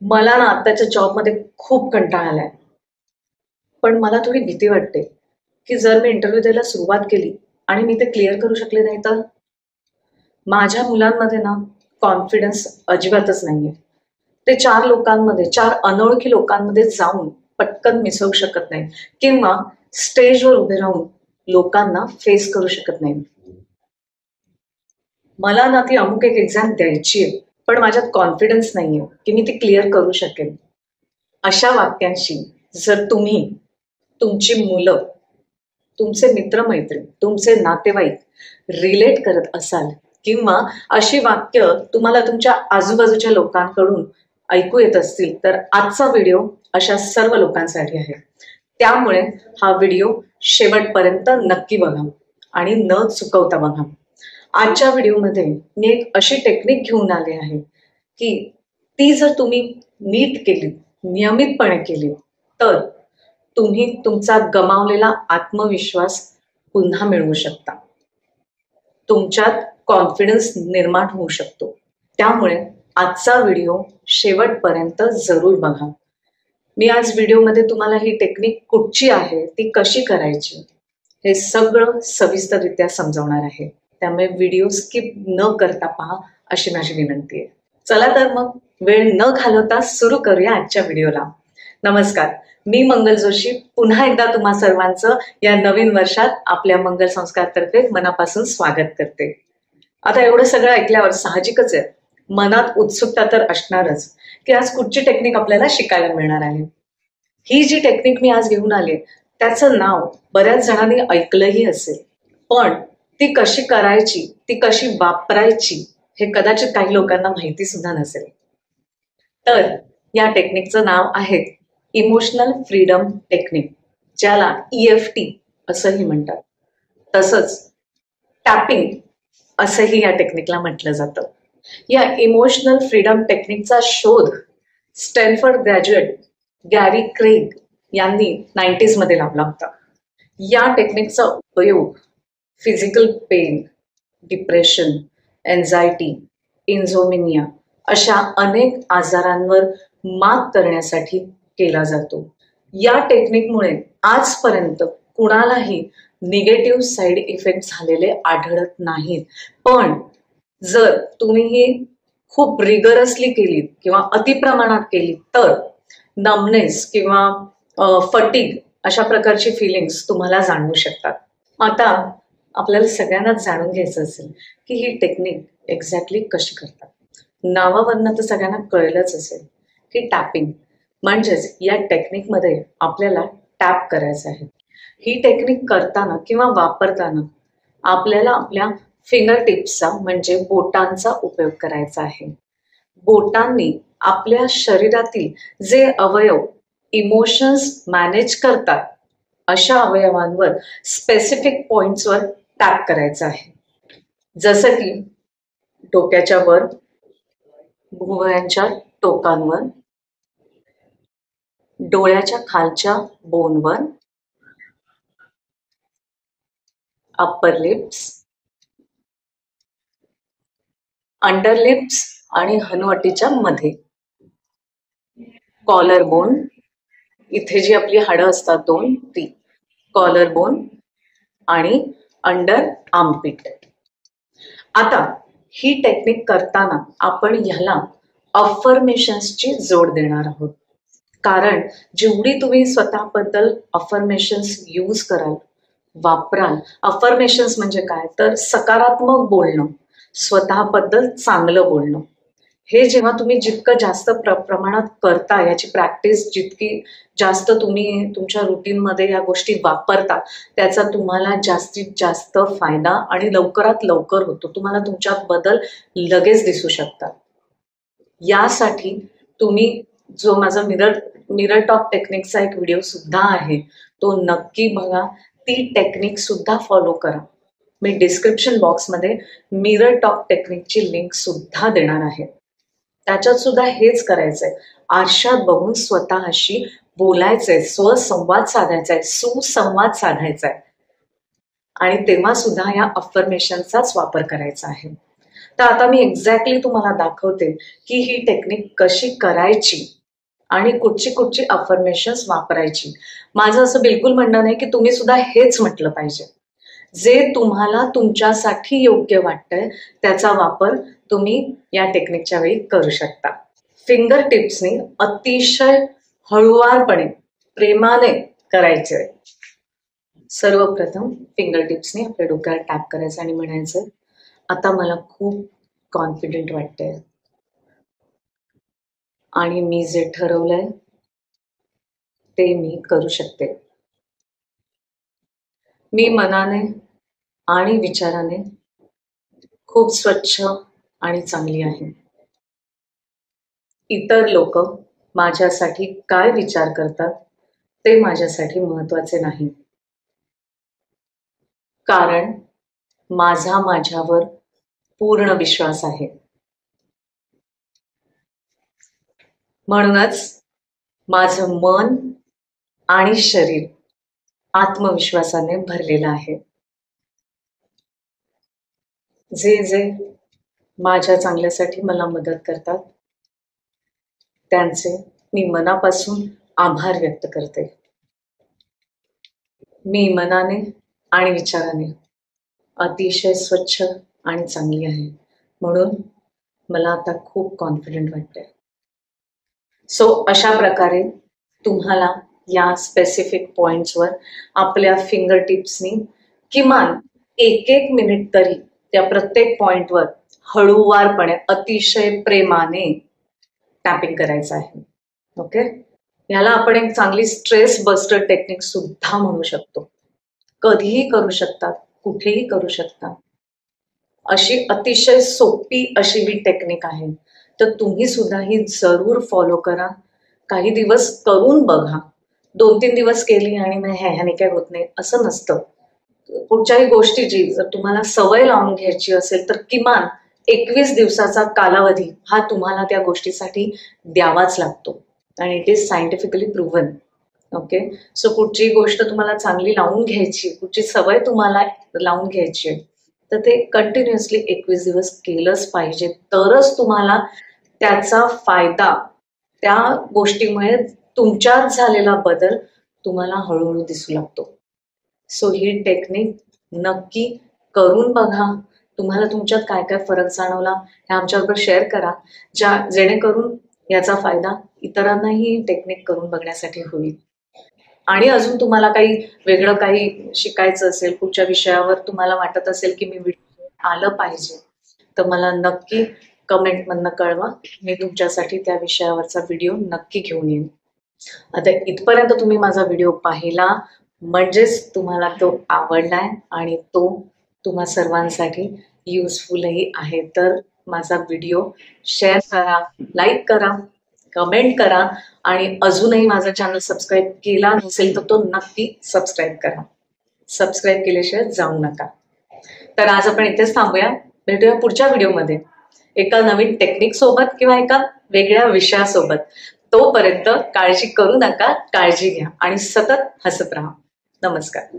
मला ना आत्ताच्या जॉबमध्ये खूप कंटाळा आलाय. पण मला थोडी भीती वाटते की जर मी इंटरव्ह्यू द्यायला सुरुवात केली आणि मी ते क्लिअर करू शकले नाही तर माझ्या मुलांमध्ये ना कॉन्फिडन्स अजिबातच नाहीये. ते चार लोकांमध्ये, चार अनोळखी लोकांमध्ये जाऊन पटकन मिसळू शकत नाही किंवा स्टेजवर उभे राहून लोकांना फेस करू शकत नाही. मला ना ती अमुक एक एक्झाम द्यायची आहे, पण माझ्यात कॉन्फिडन्स नाहीये की मी ती क्लिअर करू शकेन. अशा वाक्यांशी जर तुम्ही, तुमची मुलं, तुमचे मित्रमैत्रीण, तुमचे नातेवाईक रिलेट करत असाल किंवा अशी वाक्य तुम्हाला तुमच्या आजूबाजूच्या लोकांकडून ऐकू येत असतील तर आजचा व्हिडिओ अशा सर्व लोकांसाठी आहे. त्यामुळे हा व्हिडिओ शेवटपर्यंत नक्की बघा आणि न चुकवता बघा. आजच्या व्हिडिओमध्ये मी एक अशी टेक्निक घेऊन आले आहे की ती जर तुम्ही नीट केली, नियमितपणे केली तर तुम्ही तुमचा गमावलेला आत्मविश्वास पुन्हा मिळवू शकता. तुमच्यात कॉन्फिडन्स निर्माण होऊ शकतो. त्यामुळे आजचा व्हिडिओ शेवटपर्यंत जरूर बघा. मी आज व्हिडिओमध्ये तुम्हाला ही टेक्निक कुठची आहे, ती कशी करायची, हे सगळं सविस्तररित्या समजावणार आहे. त्यामुळे व्हिडिओ स्किप न करता पहा अशी माझी विनंती आहे. चला तर मग वेळ न घालवता सुरू करूया आजच्या व्हिडिओला. नमस्कार, मी मंगल जोशी पुन्हा एकदा तुम्हा सर्वांचं या नवीन वर्षात आपल्या मंगल संस्कारतर्फे मनापासून स्वागत करते. आता एवढं सगळं ऐकल्यावर साहजिकच आहे, मनात उत्सुकता तर असणारच की आज कुठची टेक्निक आपल्याला शिकायला मिळणार आहे. ही जी टेक्निक मी आज घेऊन आले त्याचं नाव बऱ्याच जणांनी ऐकलंही असेल, पण ती कशी करायची, ती कशी वापरायची हे कदाचित काही लोकांना माहिती सुद्धा नसेल. तर या टेक्निकचं नाव आहे इमोशनल फ्रीडम टेक्निक, ज्याला EFT असंही म्हणतात. तसंच टॅपिंग असंही या टेक्निकला म्हटलं जातं. या इमोशनल फ्रीडम टेक्निकचा शोध स्टॅनफोर्ड ग्रॅज्युएट गॅरी क्रेग यांनी 90s मध्ये लावला होता. या टेक्निकचा उपयोग फिजिकल पेन, डिप्रेशन, एन्झायटी, इन्झोमिनिया अशा अनेक आजारांवर मात करण्यासाठी केला जातो. या टेक्निकमुळे आजपर्यंत कुणालाही निगेटिव्ह साईड इफेक्ट झालेले आढळत नाहीत. पण जर तुम्ही ही खूप रिगरसली केलीत किंवा अतिप्रमाणात केलीत तर नमनेस किंवा फटीग अशा प्रकारची फिलिंग्स तुम्हाला जाणवू शकतात. आता आपल्याला सगळ्यांनाच जाणून घ्यायचं असेल की ही टेक्निक एक्झॅक्टली कशी करतात. नावावरनं तर सगळ्यांना कळलंच असेल की टॅपिंग म्हणजेच या टेक्निकमध्ये आपल्याला टॅप करायचं आहे. ही टेक्निक करताना किंवा वापरताना आपल्याला आपल्या फिंगर टिप्सचा म्हणजे बोटांचा उपयोग करायचा आहे. बोटांनी आपल्या शरीरातील जे अवयव इमोशन्स मॅनेज करतात अशा अवयवांवर स्पेसिफिक पॉइंट्सवर टॅप करायचं आहे. जसं की डोक्याच्या वर, भुवयांच्या टोकांवर, डोळ्याच्या खालच्या बोनवर, अप्पर लिप्स, अंडर लिप्स आणि हनुवटीच्या मध्ये, कॉलर बोन, इथे जी आपली हाडं असतात दोन ती, कॉलर बोन आणि अंडर आर्मपिट. आता ही टेक्निक करताना आपण ह्याला अफर्मेशन्सची जोड देणार आहोत. कारण जेवढी तुम्ही स्वतःबद्दल अफर्मेशन्स यूज कराल, वापराल, अफर्मेशन्स म्हणजे काय तर सकारात्मक बोलणं, स्वतःबद्दल चांगलं बोलणं. हे जेव्हा तुम्ही जितकं जास्त प्रमाणात करता, याची प्रॅक्टिस जितकी जास्त तुम्ही तुमच्या रुटीनमध्ये या गोष्टी वापरता, त्याचा तुम्हाला जास्तीत जास्त फायदा आणि लवकरात लवकर होतो. तुम्हाला तुमच्यात बदल लगेच दिसू शकतात. यासाठी तुम्ही जो माझा मिरर टॉक टेक्निकचा एक व्हिडिओ सुद्धा आहे तो नक्की बघा. ती टेक्निक सुद्धा फॉलो करा. मी डिस्क्रिप्शन बॉक्समध्ये मिरर टॉक टेक्निकची लिंक सुद्धा देणार आहे. त्याच्यात सुद्धा हेच करायचंय. आरशात बघून स्वतःशी बोलायचंय, स्वसंवाद साधायचाय, सुसंवाद साधायचाय आणि तेव्हा सुद्धा या अफर्मेशनचाच वापर करायचा आहे. तर आता मी एक्झॅक्टली तुम्हाला दाखवते की ही टेक्निक कशी करायची आणि कुठची कुठची अफर्मेशन्स वापरायची. माझं असं बिलकुल म्हणणं नाही की तुम्ही सुद्धा हेच म्हटलं पाहिजे. जे तुम्हाला तुमच्यासाठी योग्य वाटतंय त्याचा वापर तुम्ही या टेक्निकच्या वेळी करू शकता. फिंगर टिप्सनी अतिशय हळुवारपणे, प्रेमाने करायचे. सर्वप्रथम फिंगर टिप्सनी आपल्या डोक्यावर टॅप करायचं आणि म्हणायचं, आता मला खूप कॉन्फिडेंट वाटतंय आणि मी जे ठरवलंय ते मी करू शकते. मी मनाने आणि विचाराने खूप स्वच्छ आणि चांगली आहे. इतर लोक माझ्यासाठी काय विचार करतात ते माझ्यासाठी महत्वाचे नाही, कारण माझा माझ्यावर पूर्ण विश्वास आहे. म्हणूनच माझं मन आणि शरीर आत्मविश्वासाने भरलेलं आहे. जे जे माझ्या चांगल्यासाठी मला मदत करतात त्यांचे मी मनापासून आभार व्यक्त करते. मी मनाने आणि विचाराने अतिशय स्वच्छ आणि चांगली आहे, म्हणून मला आता खूप कॉन्फिडंट वाटतंय. सो अशा प्रकारे तुम्हाला या स्पेसिफिक पॉइंट्सवर आपल्या फिंगर टिप्सनी किमान 1-1 मिनिट तरी त्या प्रत्येक पॉइंटवर हळूवारपणे अतिशय प्रेमाने टॅपिंग करायचं आहे. ओके, याला आपण एक चांगली स्ट्रेस बस्टर टेक्निक सुद्धा म्हणू शकतो. कधीही करू शकतात, कुठेही करू शकता. अशी अतिशय सोपी अशी ही टेक्निक आहे, तर तुम्ही सुद्धा ही जरूर फॉलो करा. काही दिवस करून बघा. 2-3 दिवस केली आणि मग ह्याने काय होत नाही असं नसतं. कुठच्याही गोष्टीची जर तुम्हाला सवय लावून घ्यायची असेल तर किमान 21 दिवसाचा कालावधी हा तुम्हाला त्या गोष्टीसाठी द्यावाच लागतो आणि it is scientifically proven. Okay, so कुठची गोष्ट तुम्हाला चांगली लावून घ्यायची, कुठची सवय तुम्हाला लावून घ्यायची, तर ते कंटिन्युअसली 21 दिवस केलंच पाहिजे, तरच तुम्हाला त्याचा फायदा, त्या गोष्टीमुळे तुमच्यात झालेला बदल तुम्हाला हळूहळू दिसू लागतो. सो ही टेक्निक नक्की करून बघा. तुम्हाला तुमच्यात काय काय फरक जाणवला हे आमच्याबरोबर शेअर करा, जेणेकरून याचा फायदा इतरांनाही टेक्निक करून बघण्यासाठी होईल. आणि अजून तुम्हाला काही वेगळं काही शिकायचं असेल, कुठच्या विषयावर तुम्हाला वाटत असेल की मी व्हिडिओ आलं पाहिजे, तर मला नक्की कमेंटमधनं कळवा. मी तुमच्यासाठी त्या विषयावरचा व्हिडिओ नक्की घेऊन येईन. आता इथपर्यंत तुम्ही माझा व्हिडिओ पाहिला म्हणजेच तुम्हाला तो आवडलाय आणि तो तुम्हा सर्वांसाठी युजफुलही आहे. तर माझा व्हिडिओ शेअर करा, लाईक करा, कमेंट करा आणि अजूनही माझा चॅनल सबस्क्राईब केला नसेल तर तो नक्की सबस्क्राईब करा. सबस्क्राईब केल्याशिवाय जाऊ नका. तर आज आपण इथेच थांबूया. भेटूया पुढच्या व्हिडिओमध्ये एका नवीन टेक्निक सोबत किंवा एका वेगळ्या विषयासोबत. तोपर्यंत काळजी करू नका, काळजी घ्या आणि सतत हसत राहा. नमस्कार.